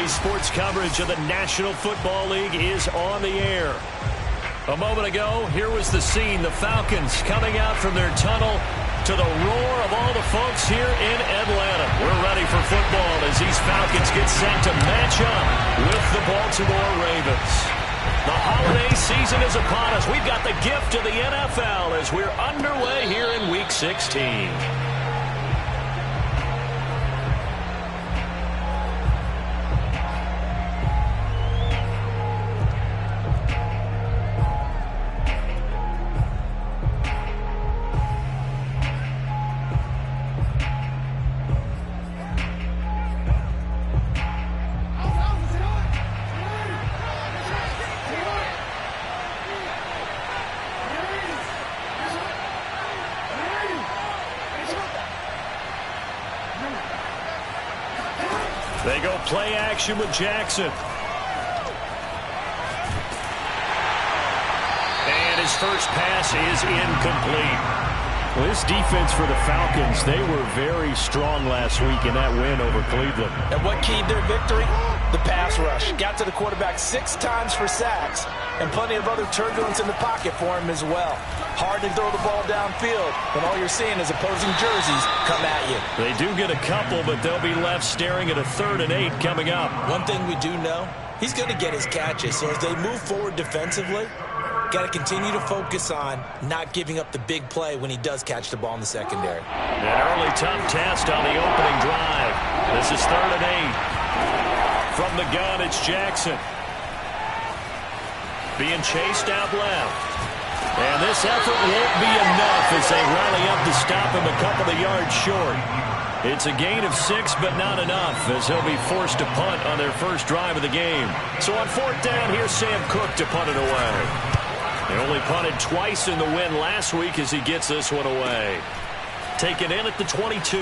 Today's sports coverage of the National Football League is on the air. A moment ago, here was the scene. The Falcons coming out from their tunnel to the roar of all the folks here in Atlanta. We're ready for football as these Falcons get set to match up with the Baltimore Ravens. The holiday season is upon us. We've got the gift of the NFL as we're underway here in Week 16. They go play action with Jackson. And his first pass is incomplete. Well, this defense for the Falcons, they were very strong last week in that win over Cleveland. And what keyed their victory? The pass rush. Got to the quarterback 6 times for sacks, and plenty of other turbulence in the pocket for him as well. Hard to throw the ball downfield when all you're seeing is opposing jerseys come at you. They do get a couple, but they'll be left staring at a 3rd and 8 coming up. One thing we do know, he's going to get his catches. So as they move forward defensively, got to continue to focus on not giving up the big play when he does catch the ball in the secondary. An early tough test on the opening drive. This is 3rd and 8. From the gun, it's Jackson. Being chased out left. And this effort won't be enough as they rally up to stop him a couple of yards short. It's a gain of 6, but not enough as he'll be forced to punt on their first drive of the game. So on 4th down, here's Sam Cook to punt it away. They only punted twice in the win last week as he gets this one away. Taken in at the 22.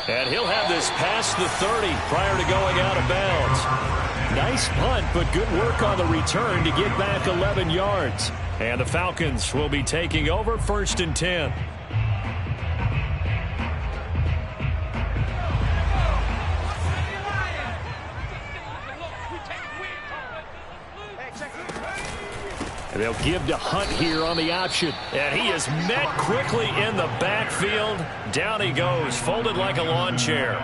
And he'll have this past the 30 prior to going out of bounds. Nice punt, but good work on the return to get back 11 yards. And the Falcons will be taking over 1st and 10. And they'll give to Hunt here on the option. And he is met quickly in the backfield. Down he goes, folded like a lawn chair.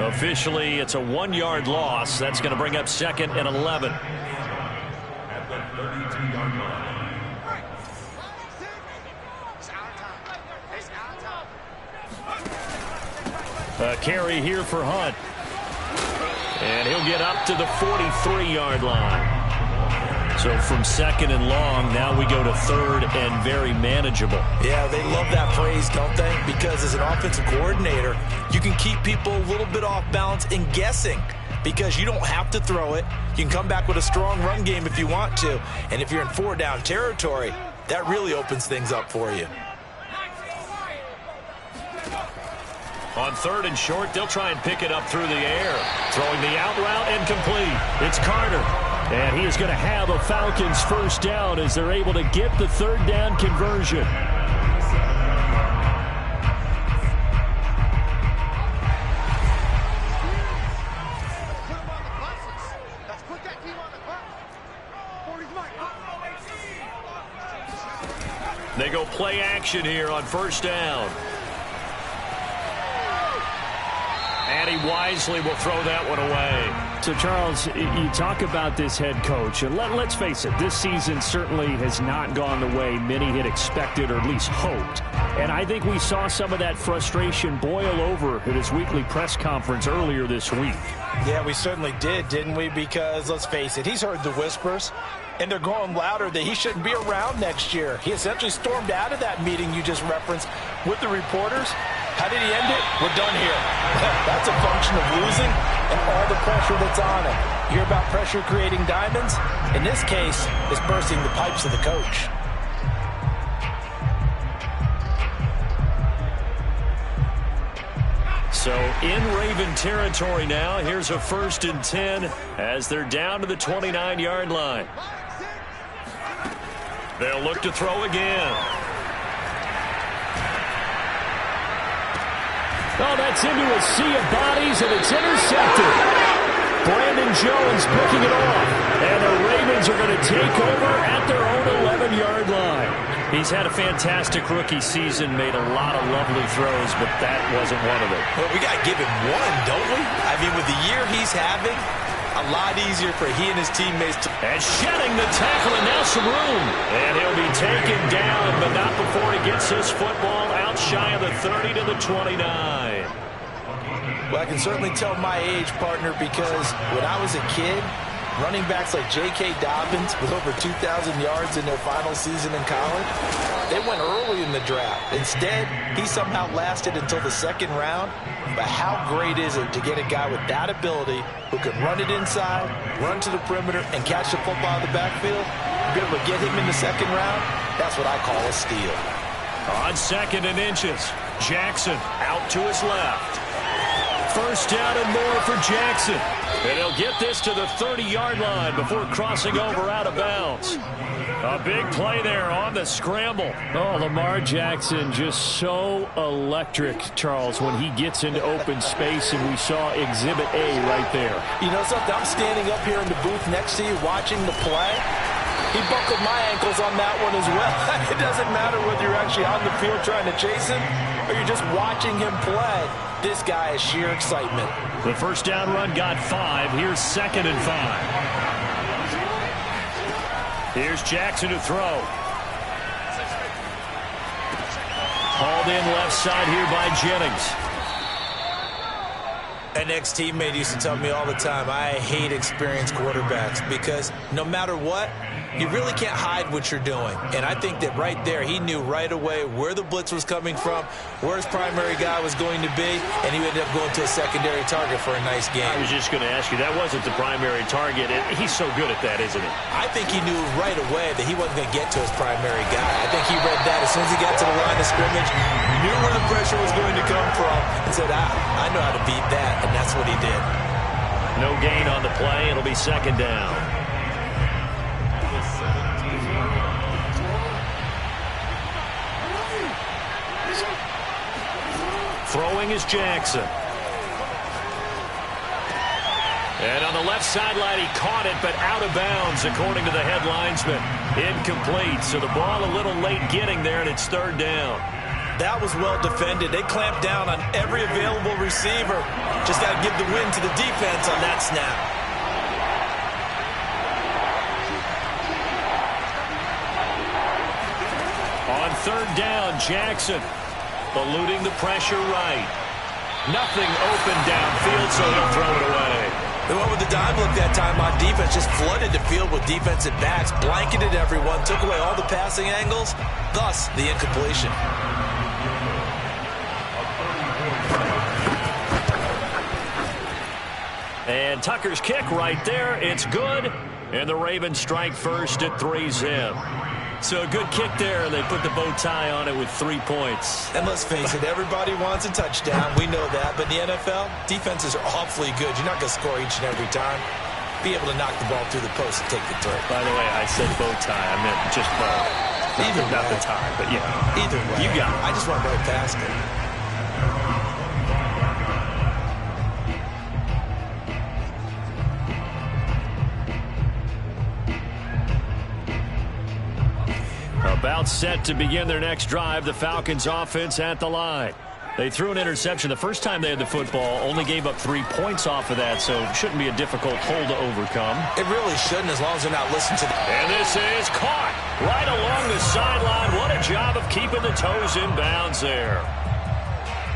Officially, it's a 1-yard loss. That's going to bring up 2nd and 11. At the 32-yard line. A carry here for Hunt. And he'll get up to the 43-yard line. So from 2nd and long, now we go to 3rd and very manageable. Yeah, they love that phrase, don't they? Because as an offensive coordinator, you can keep people a little bit off balance and guessing because you don't have to throw it. You can come back with a strong run game if you want to. And if you're in 4-down territory, that really opens things up for you. On 3rd and short, they'll try and pick it up through the air. Throwing the out route and complete. It's Carter. And he is going to have a Falcons first down as they're able to get the 3rd down conversion. They go play action here on 1st down. And he wisely will throw that one away. So, Charles, you talk about this head coach, and let's face it, this season certainly has not gone the way many had expected or at least hoped. And I think we saw some of that frustration boil over at his weekly press conference earlier this week. Yeah, we certainly did, didn't we? Because, let's face it, he's heard the whispers, and they're growing louder that he shouldn't be around next year. He essentially stormed out of that meeting you just referenced with the reporters. How did he end it? We're done here. That's a function of losing and all the pressure that's on him. You hear about pressure creating diamonds? In this case, it's bursting the pipes of the coach. So in Raven territory now, here's a 1st and 10 as they're down to the 29-yard line. They'll look to throw again. Oh, that's into a sea of bodies, and it's intercepted. Brandon Jones picking it off. And the Ravens are going to take over at their own 11-yard line. He's had a fantastic rookie season, made a lot of lovely throws, but that wasn't one of them. Well, we got to give him one, don't we? I mean, with the year he's having, a lot easier for he and his teammates to... And shedding the tackle, and now some room. And he'll be taken down, but not before he gets his football out shy of the 30 to the 29. Well, I can certainly tell my age, partner, because when I was a kid, running backs like J.K. Dobbins with over 2,000 yards in their final season in college, they went early in the draft. Instead, he somehow lasted until the second round. But how great is it to get a guy with that ability who can run it inside, run to the perimeter, and catch the football in the backfield? Be able to get him in the second round? That's what I call a steal. On 2nd and inches, Jackson out to his left. First down and more for Jackson. And he'll get this to the 30-yard line before crossing over out of bounds. A big play there on the scramble. Oh, Lamar Jackson just so electric, Charles, when he gets into open space, and we saw Exhibit A right there. You know something? I'm standing up here in the booth next to you watching the play. He buckled my ankles on that one as well. It doesn't matter whether you're actually on the field trying to chase him or you're just watching him play. This guy is sheer excitement. The first down run got 5. Here's 2nd and 5. Here's Jackson to throw. Hauled in left side here by Jennings. An ex-teammate used to tell me all the time, I hate experienced quarterbacks because no matter what, you really can't hide what you're doing. And I think that right there, he knew right away where the blitz was coming from, where his primary guy was going to be, and he ended up going to a secondary target for a nice game. I was just going to ask you, that wasn't the primary target. He's so good at that, isn't he? I think he knew right away that he wasn't going to get to his primary guy. I think he read that as soon as he got to the line of scrimmage, knew where the pressure was going to come from, and said, I know how to beat that, and that's what he did. No gain on the play. It'll be 2nd down. Throwing is Jackson. And on the left sideline, he caught it, but out of bounds, according to the head linesman. Incomplete, so the ball a little late getting there, and it's 3rd down. That was well defended. They clamped down on every available receiver. Just got to give the win to the defense on that snap. On 3rd down, Jackson eluding the pressure right. Nothing open downfield, so he'll throw it away. They went with the dime look that time on defense, just flooded the field with defensive backs, blanketed everyone, took away all the passing angles, thus the incompletion. And Tucker's kick right there. It's good. And the Ravens strike first at 3-zip. So a good kick there, and they put the bow tie on it with 3 points. And let's face it, everybody wants a touchdown. We know that. But in the NFL, defenses are awfully good. You're not going to score each and every time. Be able to knock the ball through the post and take the throw. By the way, I said bow tie. I meant just bow. Either not way. the tie, but yeah. Either way. You got it. I just went right past it. About set to begin their next drive, the Falcons offense at the line. They threw an interception the first time they had the football, only gave up 3 points off of that, so it shouldn't be a difficult hole to overcome. It really shouldn't, as long as they're not listening to the... And this is caught right along the sideline. What a job of keeping the toes in bounds there.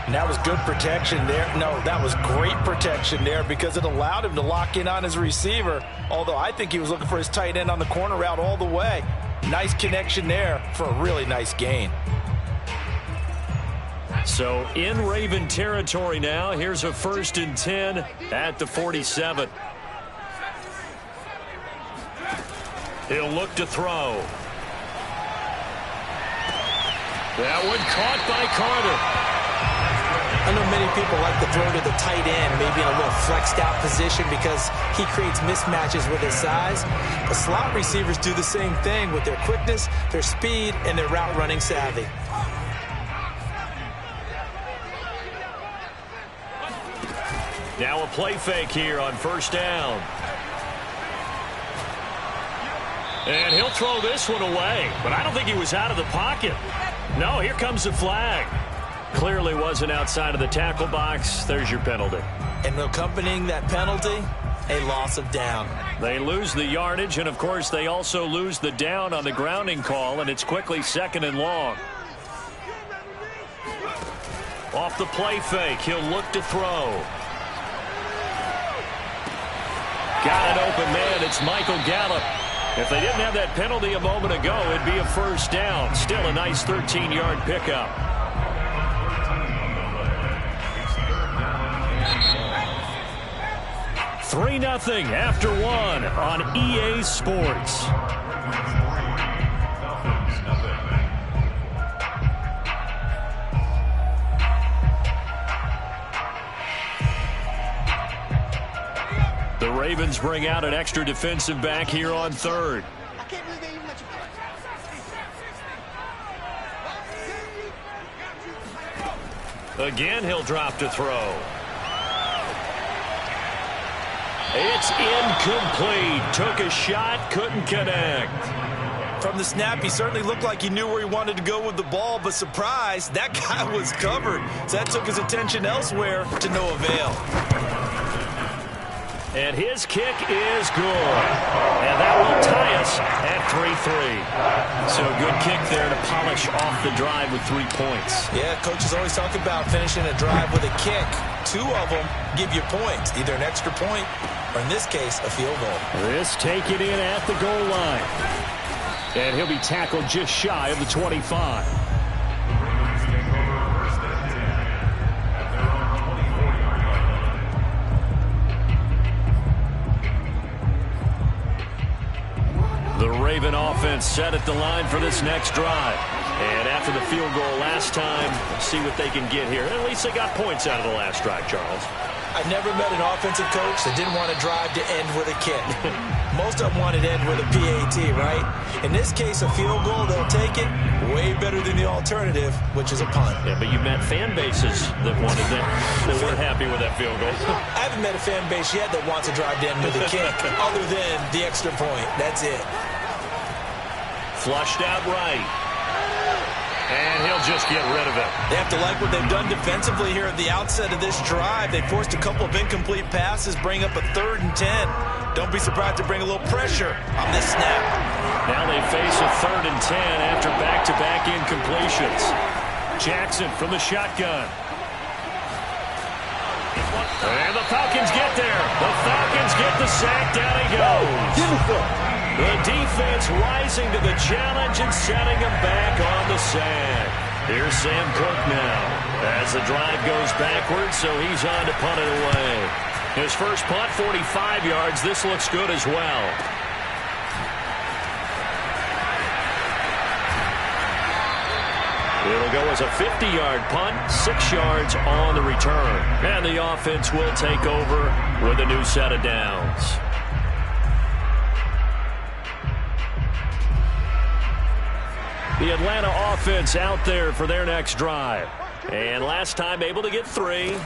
And that was good protection there. No, that was great protection there because it allowed him to lock in on his receiver, although I think he was looking for his tight end on the corner route all the way. Nice connection there for a really nice gain. So in Raven territory now. Here's a 1st and 10 at the 47. He'll look to throw. That one caught by Carter. I know many people like to throw to the tight end, maybe in a little flexed out position because he creates mismatches with his size. But slot receivers do the same thing with their quickness, their speed, and their route running savvy. Now a play fake here on first down. And he'll throw this one away, but I don't think he was out of the pocket. No, here comes the flag. Clearly wasn't outside of the tackle box. There's your penalty. And accompanying that penalty, a loss of down. They lose the yardage, and of course they also lose the down on the grounding call, and it's quickly 2nd and long. Off the play fake, he'll look to throw. Got an open man, it's Michael Gallup. If they didn't have that penalty a moment ago, it'd be a first down. Still a nice 13-yard pickup. 3-0 after 1 on EA Sports. The Ravens bring out an extra defensive back here on 3rd. Again, he'll drop to throw. It's incomplete. Took a shot, couldn't connect. From the snap, he certainly looked like he knew where he wanted to go with the ball, but surprise, that guy was covered. So that took his attention elsewhere to no avail. And his kick is good. And that will tie us at 3-3. So good kick there to polish off the drive with 3 points. Yeah, coaches always talk about finishing a drive with a kick. 2 of them give you points, either an extra point or, in this case, a field goal. This taken in at the goal line. And he'll be tackled just shy of the 25. The Raven offense set at the line for this next drive. And after the field goal last time, see what they can get here. At least they got points out of the last drive, Charles. I've never met an offensive coach that didn't want to drive to end with a kick. Most of them wanted to end with a PAT, right? In this case, a field goal, they'll take it. Way better than the alternative, which is a punt. Yeah, but you met fan bases that wanted that weren't happy with that field goal. I haven't met a fan base yet that wants to drive to end with a kick, other than the extra point. That's it. Flushed out right. And he'll just get rid of it. They have to like what they've done defensively here at the outset of this drive. They forced a couple of incomplete passes, bring up a 3rd and 10. Don't be surprised to bring a little pressure on this snap. Now they face a 3rd and 10 after back-to-back incompletions. Jackson from the shotgun. And the Falcons get there. The Falcons get the sack. Down he goes. The defense rising to the challenge and setting him back on the sack. Here's Sam Cook now as the drive goes backwards, so he's on to punt it away. His first punt, 45 yards. This looks good as well. It'll go as a 50-yard punt, 6 yards on the return. And the offense will take over with a new set of downs. The Atlanta offense out there for their next drive. And last time able to get 3.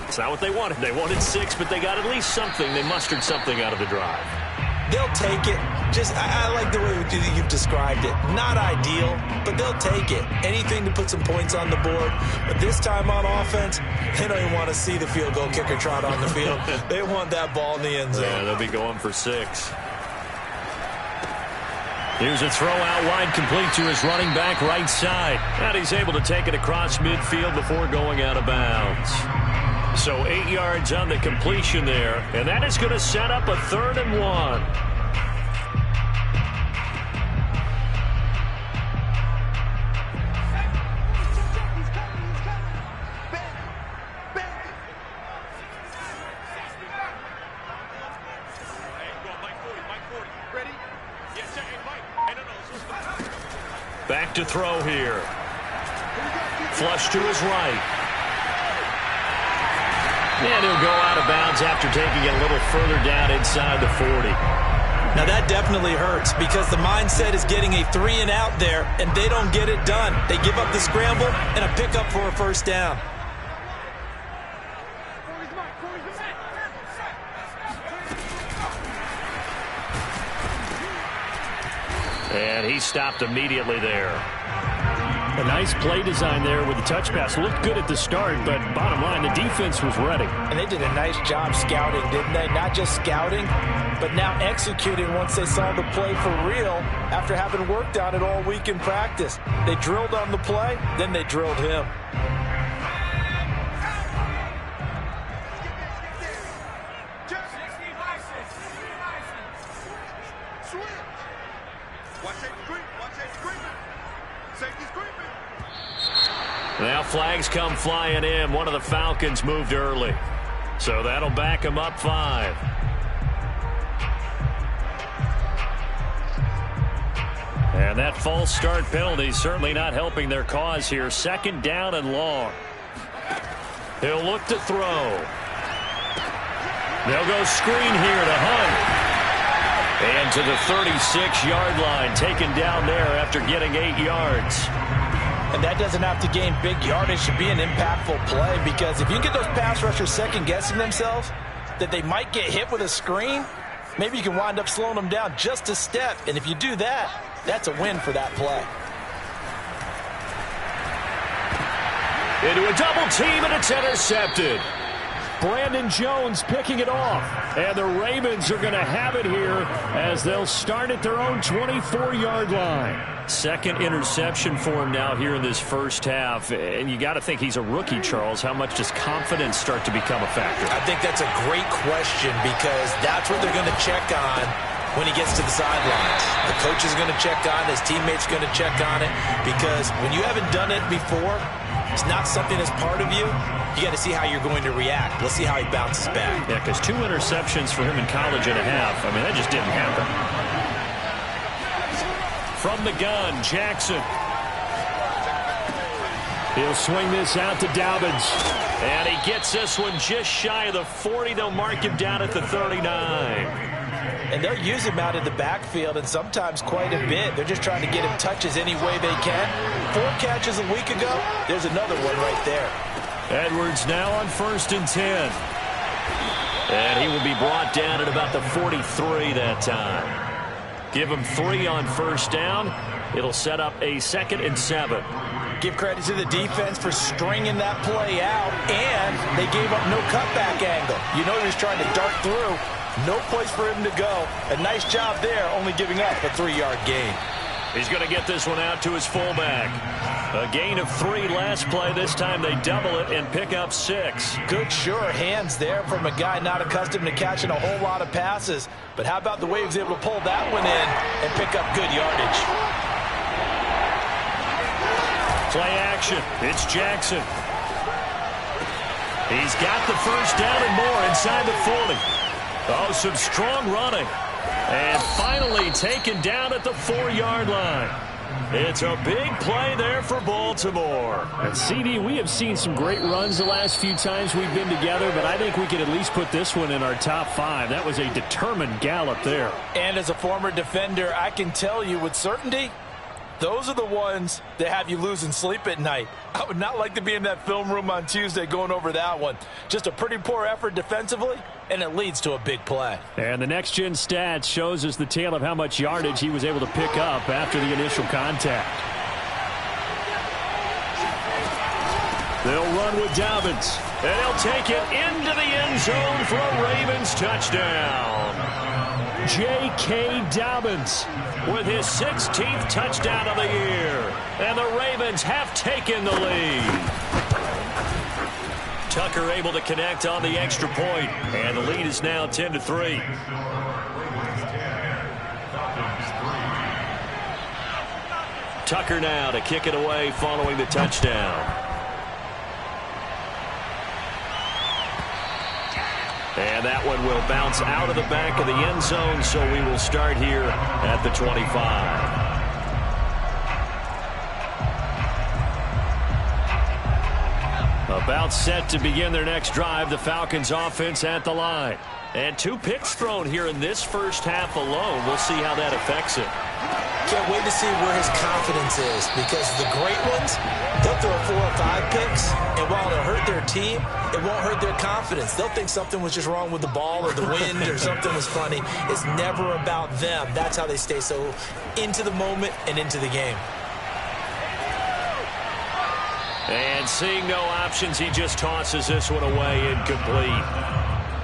It's not what they wanted. They wanted 6, but they got at least something. They mustered something out of the drive. They'll take it. I like the way you've described it. Not ideal, but they'll take it. Anything to put some points on the board. But this time on offense, they don't even want to see the field goal kicker trot on the field. They want that ball in the end zone. Yeah, they'll be going for 6. Here's a throw out wide, complete to his running back right side. And he's able to take it across midfield before going out of bounds. So 8 yards on the completion there. And that is going to set up a 3rd and 1. Back to throw here. Flush to his right. And he'll go out of bounds after taking it a little further down inside the 40. Now that definitely hurts because the mindset is getting a 3 and out there, and they don't get it done. They give up the scramble and a pickup for a first down. And he stopped immediately there. A nice play design there with the touch pass. Looked good at the start, but bottom line, the defense was ready. And they did a nice job scouting, didn't they? Not just scouting, but now executing once they saw the play for real after having worked on it all week in practice. They drilled on the play, then they drilled him. Now flags come flying in. One of the Falcons moved early. So that'll back them up 5. And that false start penalty certainly not helping their cause here. 2nd down and long. He'll look to throw. They'll go screen here to Hunt. And to the 36-yard line, taken down there after getting 8 yards. And that doesn't have to gain big yardage to be an impactful play, because if you get those pass rushers second-guessing themselves that they might get hit with a screen, maybe you can wind up slowing them down just a step. And if you do that, that's a win for that play. Into a double team, and it's intercepted. Brandon Jones picking it off. And the Ravens are going to have it here as they'll start at their own 24-yard line. 2nd interception for him now here in this first half. And you got to think he's a rookie, Charles. How much does confidence start to become a factor? I think that's a great question, because that's what they're going to check on when he gets to the sidelines. The coach is going to check on it. His teammates are going to check on it, because when you haven't done it before, it's not something that's part of you. You got to see how you're going to react. Let's see how he bounces back. Yeah, because 2 interceptions for him in college and a half. I mean, that just didn't happen. From the gun, Jackson. He'll swing this out to Dobbins. And he gets this one just shy of the 40. They'll mark him down at the 39. And they'll use him out in the backfield, and sometimes quite a bit. They're just trying to get him touches any way they can. 4 catches a week ago. There's another one right there. Edwards now on 1st and 10. And he will be brought down at about the 43 that time. Give him 3 on 1st down. It'll set up a 2nd and 7. Give credit to the defense for stringing that play out, and they gave up no cutback angle. You know he was trying to dart through. No place for him to go. A nice job there, only giving up a 3-yard gain. He's going to get this one out to his fullback. A gain of 3 last play. This time they double it and pick up 6. Good, sure hands there from a guy not accustomed to catching a whole lot of passes. But how about the way he was able to pull that one in and pick up good yardage? Play action. It's Jackson. He's got the 1st down and more inside the 40. Oh, some strong running. And finally taken down at the 4-yard line. It's a big play there for Baltimore. And CD, we have seen some great runs the last few times we've been together, but I think we could at least put this one in our top 5. That was a determined gallop there. And as a former defender, I can tell you with certainty, those are the ones that have you losing sleep at night. I would not like to be in that film room on Tuesday going over that one. Just a pretty poor effort defensively, and it leads to a big play. And the next-gen stats shows us the tale of how much yardage he was able to pick up after the initial contact. They'll run with Dobbins, and he'll take it into the end zone for a Ravens touchdown. J.K. Dobbins with his 16th touchdown of the year. And the Ravens have taken the lead. Tucker able to connect on the extra point, and the lead is now 10-3. Tucker now to kick it away following the touchdown. And that one will bounce out of the back of the end zone, so we will start here at the 25. About set to begin their next drive, the Falcons offense at the line. And 2 picks thrown here in this first half alone. We'll see how that affects it. can't wait to see where his confidence is, because the great ones, they'll throw 4 or 5 picks, and while it'll hurt their team, it won't hurt their confidence. They'll think something was just wrong with the ball or the wind or something was funny. It's never about them. That's how they stay so into the moment and into the game. And seeing no options, he just tosses this one away, incomplete.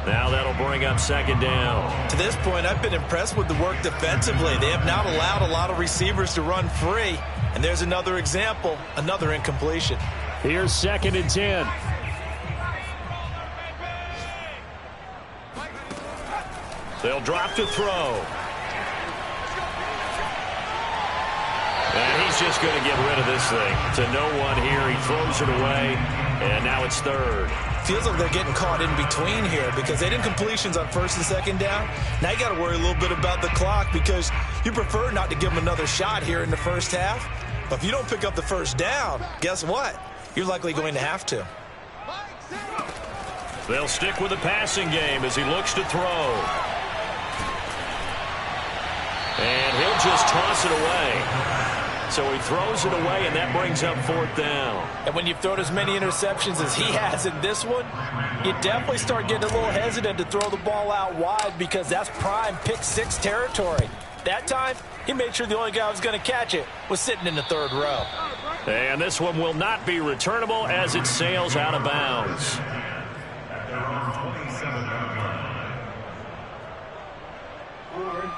Now that'll bring up second down. To this point, I've been impressed with the work defensively. They have not allowed a lot of receivers to run free. And there's another example, another incompletion. Here's 2nd and 10. They'll drop to throw. And he's just going to get rid of this thing. To no one here. He throws it away. And now it's 3rd. Feels like they're getting caught in between here because they did completions on 1st and 2nd down. Now you got to worry a little bit about the clock because you prefer not to give them another shot here in the first half. But if you don't pick up the 1st down, guess what? You're likely going to have to. They'll stick with the passing game as he looks to throw. And he'll just toss it away. So he throws it away, and that brings up 4th down. And when you've thrown as many interceptions as he has in this one, you definitely start getting a little hesitant to throw the ball out wide because that's prime pick 6 territory. That time, he made sure the only guy who was going to catch it was sitting in the 3rd row. And this one will not be returnable as it sails out of bounds.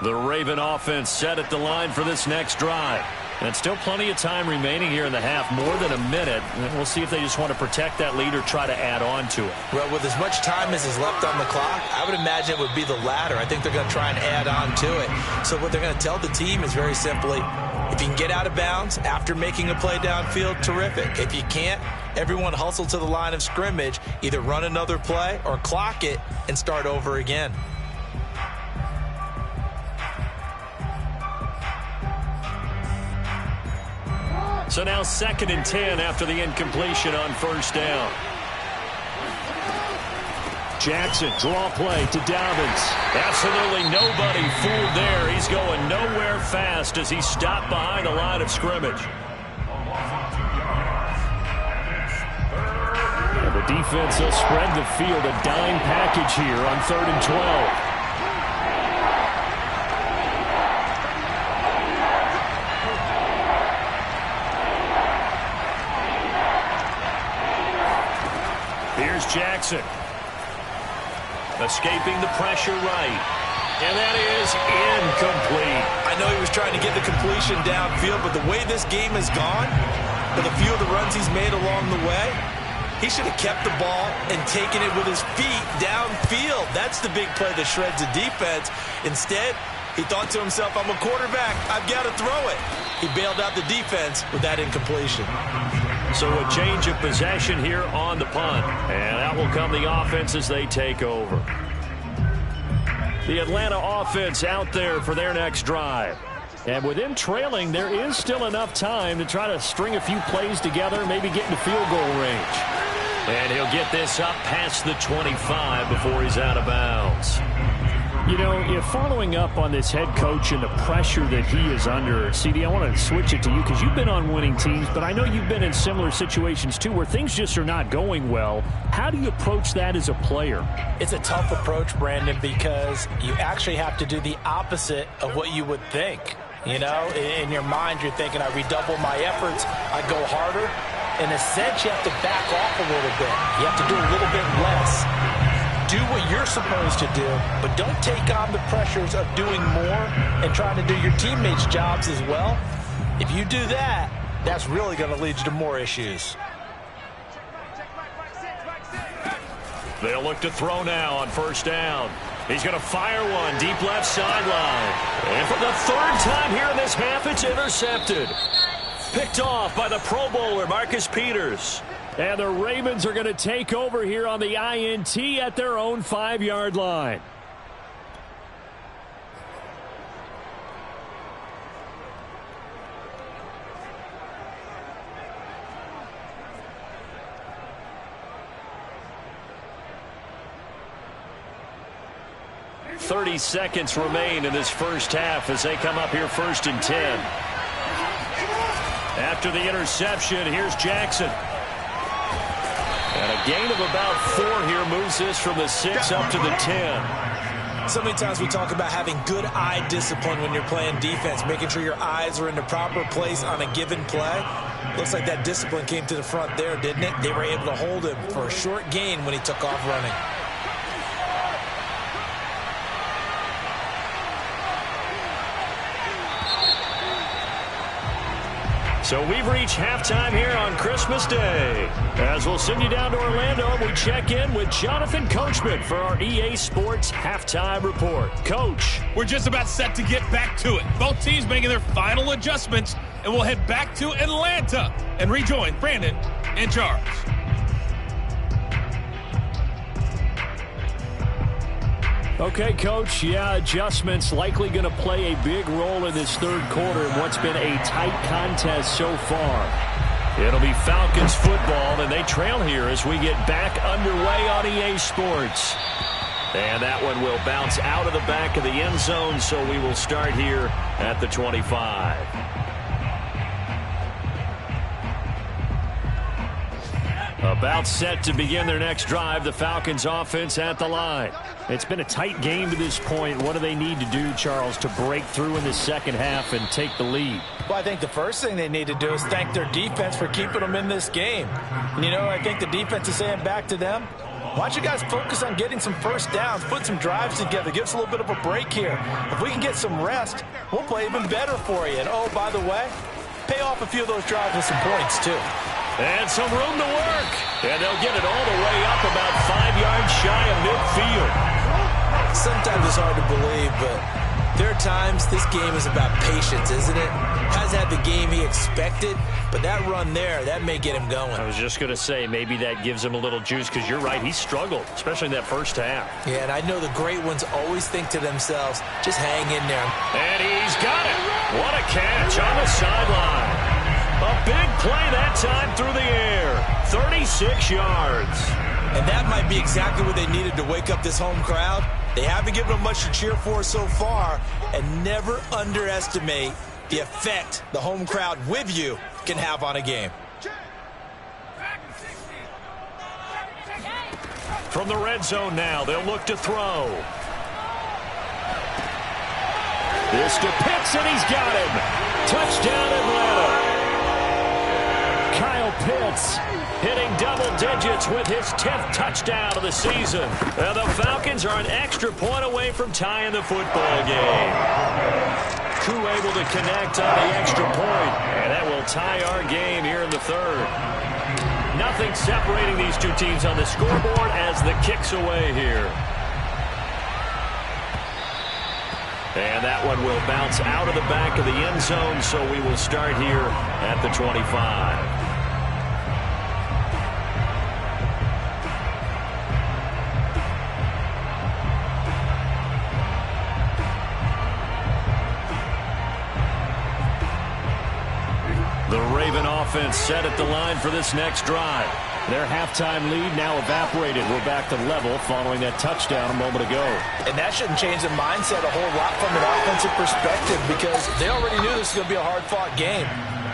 The Raven offense set at the line for this next drive. And still plenty of time remaining here in the half, more than a minute. And we'll see if they just want to protect that lead or try to add on to it. Well, with as much time as is left on the clock, I would imagine it would be the latter. I think they're going to try and add on to it. So what they're going to tell the team is very simply, if you can get out of bounds after making a play downfield, terrific. If you can't, everyone hustle to the line of scrimmage, either run another play or clock it and start over again. So now 2nd and 10 after the incompletion on 1st down. Jackson, draw play to Dobbins. Absolutely nobody fooled there. He's going nowhere fast as he stopped behind the line of scrimmage. And the defense will spread the field, a dime package here on 3rd and 12. Here's Jackson. Escaping the pressure right. And that is incomplete. I know he was trying to get the completion downfield, but the way this game has gone, with a few of the runs he's made along the way, he should have kept the ball and taken it with his feet downfield. That's the big play that shreds the defense. Instead, he thought to himself, I'm a quarterback. I've got to throw it. He bailed out the defense with that incompletion. So a change of possession here on the punt. And out will come the offense as they take over. The Atlanta offense out there for their next drive. And with them trailing, there is still enough time to try to string a few plays together, maybe get into field goal range. And he'll get this up past the 25 before he's out of bounds. You know, following up on this head coach and the pressure that he is under, CD, I want to switch it to you because you've been on winning teams, but I know you've been in similar situations too where things just are not going well. How do you approach that as a player? It's a tough approach, Brandon, because you actually have to do the opposite of what you would think. You know, in your mind, you're thinking, I redouble my efforts, I go harder. In a sense, you have to back off a little bit. You have to do a little bit less. Do what you're supposed to do, but don't take on the pressures of doing more and trying to do your teammates' jobs as well. If you do that, that's really going to lead you to more issues. They'll look to throw now on 1st down. He's going to fire one deep left sideline. And for the 3rd time here in this half, it's intercepted. Picked off by the Pro Bowler, Marcus Peters. And the Ravens are going to take over here on the INT at their own 5-yard line. 30 seconds remain in this first half as they come up here 1st and 10. After the interception, here's Jackson. And a gain of about 4 here moves this from the 6 up to the 10. So many times we talk about having good eye discipline when you're playing defense, making sure your eyes are in the proper place on a given play. Looks like that discipline came to the front there, didn't it? They were able to hold him for a short gain when he took off running. So we've reached halftime here on Christmas Day. As we'll send you down to Orlando, we check in with Jonathan Coachman for our EA Sports Halftime Report. Coach. We're just about set to get back to it. Both teams making their final adjustments, and we'll head back to Atlanta and rejoin Brandon and Charles. Okay, Coach, yeah, adjustments likely going to play a big role in this third quarter in what's been a tight contest so far. It'll be Falcons football, and they trail here as we get back underway on EA Sports. And that one will bounce out of the back of the end zone, so we will start here at the 25. About set to begin their next drive, the Falcons offense at the line. It's been a tight game to this point. What do they need to do, Charles, to break through in the second half and take the lead? Well, I think the first thing they need to do is thank their defense for keeping them in this game. And, you know, I think the defense is saying back to them, why don't you guys focus on getting some first downs, put some drives together, give us a little bit of a break here. If we can get some rest, we'll play even better for you. And, oh, by the way, pay off a few of those drives with some points, too. And some room to work. And they'll get it all the way up about 5 yards shy of midfield. Sometimes it's hard to believe, but there are times this game is about patience, isn't it? Hasn't had the game he expected, but that run there, that may get him going. I was just going to say, maybe that gives him a little juice, because you're right, he struggled, especially in that first half. Yeah, and I know the great ones always think to themselves, just hang in there. And he's got it. What a catch on the sideline. A big play that time through the air. 36 yards. And that might be exactly what they needed to wake up this home crowd. They haven't given them much to cheer for so far. And never underestimate the effect the home crowd with you can have on a game. From the red zone now, they'll look to throw. This to Pitts, and he's got him. Touchdown, Atlanta. Kyle Pitts hitting double digits with his 10th touchdown of the season. And the Falcons are an extra point away from tying the football game. Crew able to connect on the extra point, and that will tie our game here in the third. Nothing separating these two teams on the scoreboard as the kick's away here. And that one will bounce out of the back of the end zone, so we will start here at the 25. The Raven offense set at the line for this next drive. Their halftime lead now evaporated. We're back to level following that touchdown a moment ago. And that shouldn't change the mindset a whole lot from an offensive perspective, because they already knew this was going to be a hard-fought game.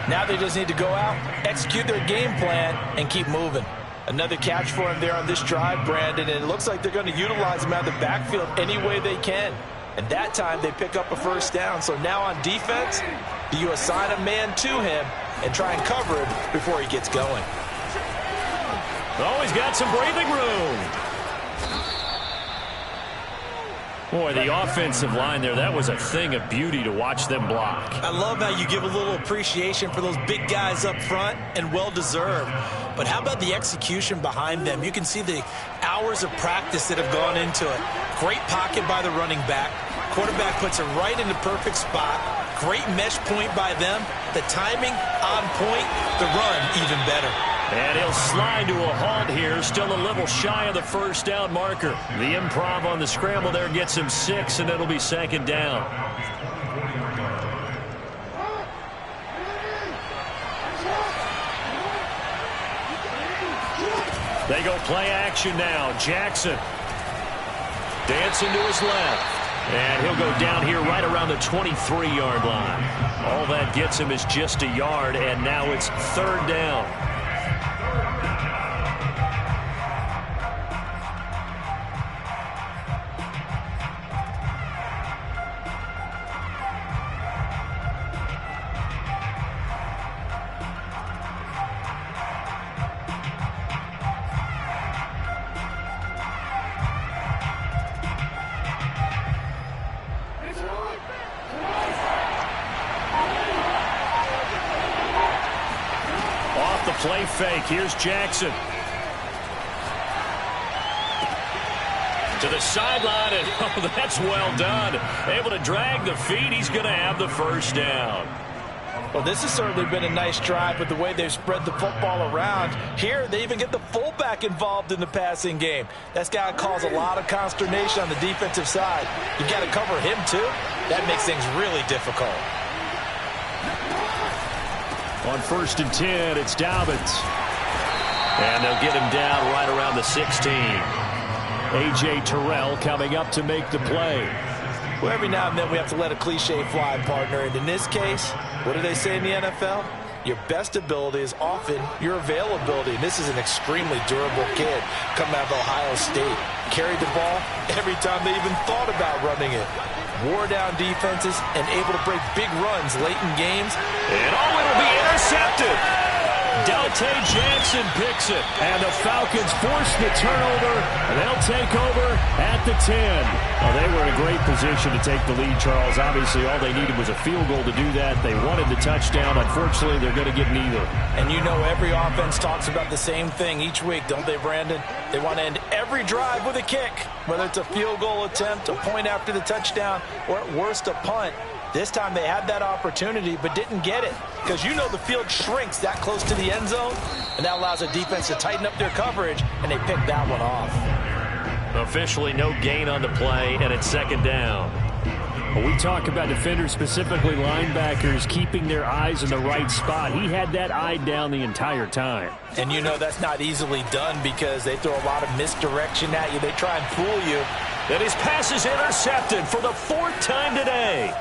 Now they just need to go out, execute their game plan, and keep moving. Another catch for him there on this drive, Brandon, and it looks like they're going to utilize him out of the backfield any way they can. And that time they pick up a first down. So now on defense, do you assign a man to him and try and cover him before he gets going? Oh, he's got some breathing room. Boy, the offensive line there, that was a thing of beauty to watch them block. I love how you give a little appreciation for those big guys up front, and well-deserved. But how about the execution behind them? You can see the hours of practice that have gone into it. Great pocket by the running back. Quarterback puts it right in the perfect spot. Great mesh point by them. The timing on point. The run even better. And he'll slide to a halt here, still a little shy of the first down marker. The improv on the scramble there gets him 6, and it'll be second down. They go play action now. Jackson dancing to his left. And he'll go down here right around the 23-yard line. All that gets him is just a yard, and now it's third down. Play fake. Here's Jackson. To the sideline, and oh, that's well done. Able to drag the feet. He's going to have the first down. Well, this has certainly been a nice drive with the way they've spread the football around. Here, they even get the fullback involved in the passing game. That's got to cause a lot of consternation on the defensive side. You got to cover him, too. That makes things really difficult. On 1st and 10, it's Dobbins. And they'll get him down right around the 16. A.J. Terrell coming up to make the play. Well, every now and then we have to let a cliche fly, partner. And in this case, what do they say in the NFL? Your best ability is often your availability. And this is an extremely durable kid coming out of Ohio State. Carried the ball every time they even thought about running it. Wore down defenses and able to break big runs late in games. And oh, it'll be intercepted. Dante Jackson picks it. And the Falcons force the turnover. And they'll take over at the 10. Well, they were in a great position to take the lead, Charles. Obviously, all they needed was a field goal to do that. They wanted the touchdown. Unfortunately, they're going to get neither. And you know every offense talks about the same thing each week, don't they, Brandon? They want to end every drive with a kick, whether it's a field goal attempt, a point after the touchdown, or at worst, a punt. This time they had that opportunity but didn't get it because you know the field shrinks that close to the end zone, and that allows the defense to tighten up their coverage, and they picked that one off. Officially no gain on the play, and it's second down. Well, we talk about defenders, specifically linebackers, keeping their eyes in the right spot. He had that eye down the entire time. And you know that's not easily done because they throw a lot of misdirection at you. They try and fool you. And his pass is intercepted for the 4th time today.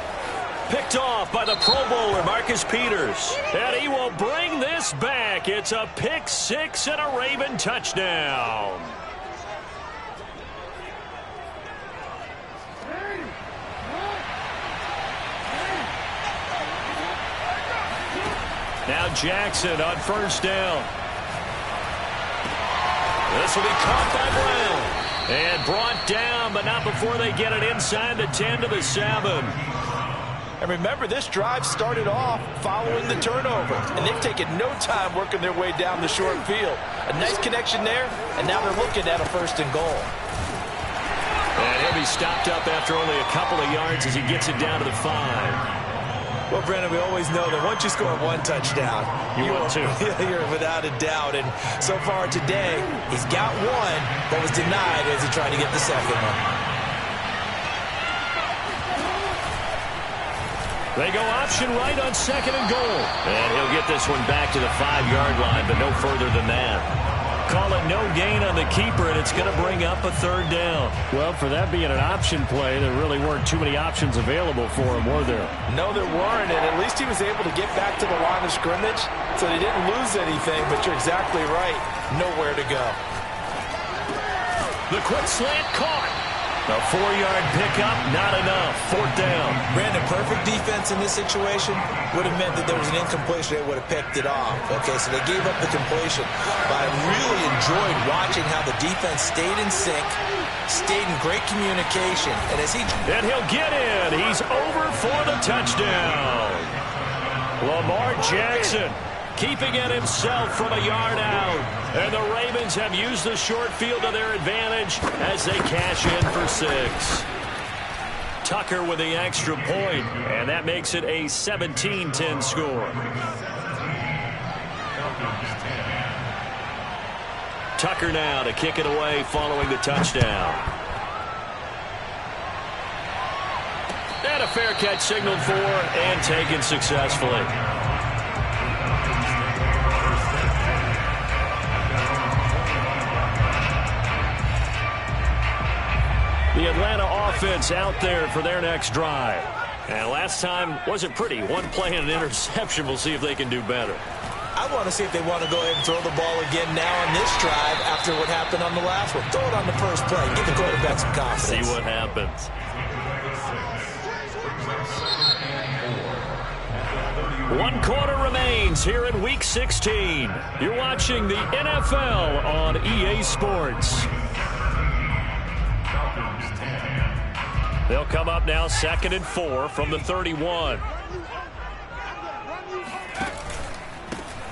Picked off by the Pro Bowler, Marcus Peters. And he will bring this back. It's a pick six and a Raven touchdown. Now Jackson on first down. This will be caught by Brown. And brought down, but not before they get it inside the 10 to the 7. And remember, this drive started off following the turnover, and they've taken no time working their way down the short field. A nice connection there, and now they're looking at a 1st and goal. And he'll be stopped up after only a couple of yards as he gets it down to the 5. Well, Brandon, we always know that once you score one touchdown, you want two. You're without a doubt. And so far today, he's got one that was denied as he tried to get the second one. They go option right on 2nd and goal. And he'll get this one back to the 5-yard line, but no further than that. Call it no gain on the keeper, and it's going to bring up a 3rd down. Well, for that being an option play, there really weren't too many options available for him, were there? No, there weren't, and at least he was able to get back to the line of scrimmage, so they didn't lose anything, but you're exactly right. Nowhere to go. The quick slant caught. A 4-yard pickup, not enough. 4th down. Brandon, perfect defense in this situation would have meant that there was an incompletion. They would have picked it off. Okay, so they gave up the completion. But I really enjoyed watching how the defense stayed in sync, stayed in great communication. And he'll get in. He's over for the touchdown. Lamar Jackson keeping it himself from a yard out. And the Ravens have used the short field to their advantage as they cash in for 6. Tucker with the extra point, and that makes it a 17-10 score. Tucker now to kick it away following the touchdown. And a fair catch signaled for and taken successfully. The Atlanta offense out there for their next drive. And last time wasn't pretty. One play and an interception. We'll see if they can do better. I want to see if they want to go ahead and throw the ball again now on this drive after what happened on the last one. Throw it on the first play. Give the quarterback some confidence. See what happens. 1 quarter remains here in Week 16. You're watching the NFL on EA Sports. They'll come up now 2nd and 4 from the 31.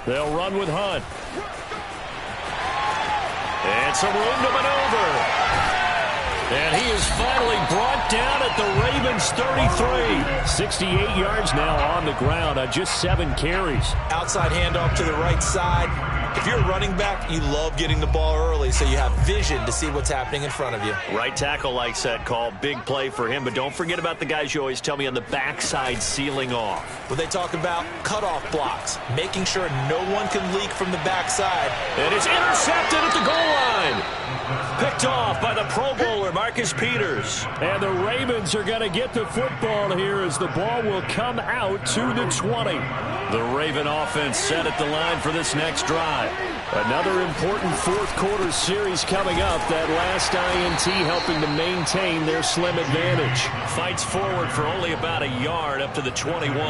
They'll run with Hunt. And some room to maneuver. And he is finally brought down at the Ravens 33. 68 yards now on the ground on just 7 carries. Outside handoff to the right side. If you're a running back, you love getting the ball early so you have vision to see what's happening in front of you. Right tackle likes that call. Big play for him. But don't forget about the guys you always tell me on the backside sealing off. When they talk about cutoff blocks, making sure no one can leak from the backside. And it's intercepted at the goal line. Picked off by the Pro Bowler, Marcus Peters. And the Ravens are going to get the football here as the ball will come out to the 20. The Raven offense set at the line for this next drive. Another important fourth quarter series coming up. That last INT helping to maintain their slim advantage. Fights forward for only about a yard up to the 21.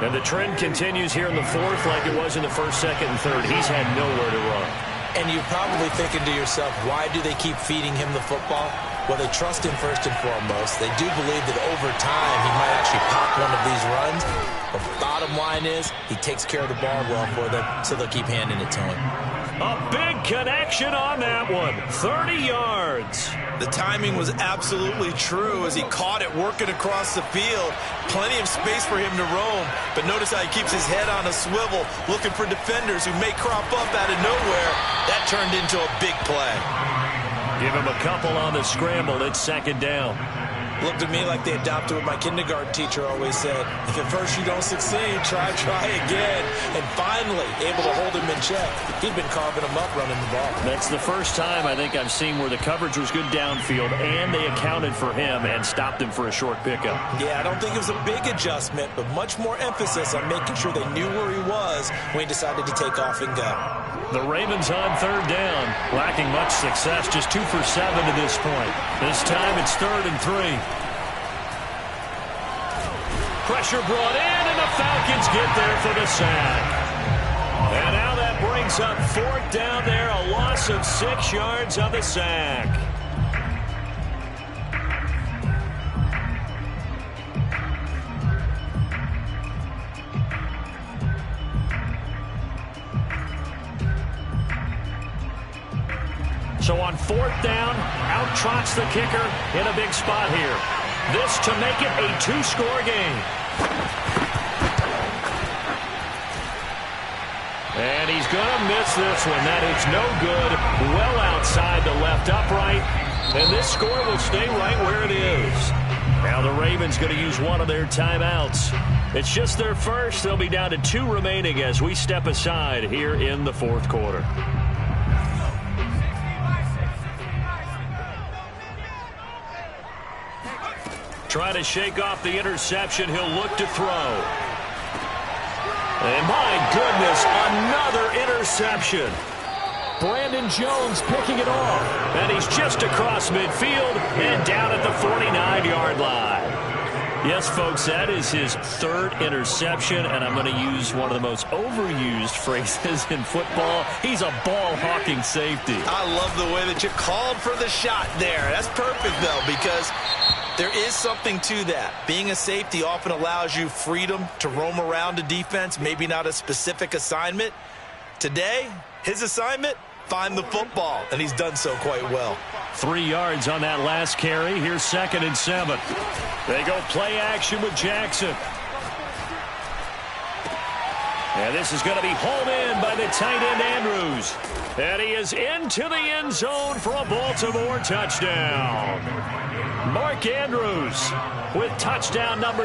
And the trend continues here in the fourth like it was in the first, second, and third. He's had nowhere to run. And you're probably thinking to yourself, why do they keep feeding him the football? Well, they trust him first and foremost. They do believe that over time he might actually pop one of these runs. But the bottom line is he takes care of the ball well for them, so they'll keep handing it to him. A big connection on that one. 30 yards. The timing was absolutely true as he caught it working across the field. Plenty of space for him to roam. But notice how he keeps his head on a swivel, looking for defenders who may crop up out of nowhere. That turned into a big play. Give him a couple on the scramble. It's 2nd down. Looked to me like they adopted what my kindergarten teacher always said. If at first you don't succeed, try again. And finally, able to hold him in check. He'd been carving him up running the ball. That's the first time I think I've seen where the coverage was good downfield and they accounted for him and stopped him for a short pickup. Yeah, I don't think it was a big adjustment, but much more emphasis on making sure they knew where he was when he decided to take off and go. The Ravens on 3rd down, lacking much success, just 2 for 7 to this point. This time it's 3rd and 3. Pressure brought in, and the Falcons get there for the sack. And now that brings up 4th down there, a loss of 6 yards on the sack. So on 4th down, out trots the kicker in a big spot here. This to make it a 2-score game. And he's going to miss this one. That is no good. Well outside the left upright. And this score will stay right where it is. Now the Ravens going to use one of their timeouts. It's just their first. They'll be down to 2 remaining as we step aside here in the 4th quarter. Trying to shake off the interception. He'll look to throw. And my goodness, another interception. Brandon Jones picking it off. And he's just across midfield and down at the 49-yard line. Yes, folks, that is his 3rd interception, and I'm going to use one of the most overused phrases in football. He's a ball-hawking safety. I love the way that you called for the shot there. That's perfect, though, because there is something to that. Being a safety often allows you freedom to roam around a defense, maybe not a specific assignment. Today, his assignment, find the football, and he's done so quite well. 3 yards on that last carry. Here's 2nd and 7. They go play action with Jackson. And this is going to be hauled in by the tight end Andrews. And he is into the end zone for a Baltimore touchdown. Mark Andrews with touchdown number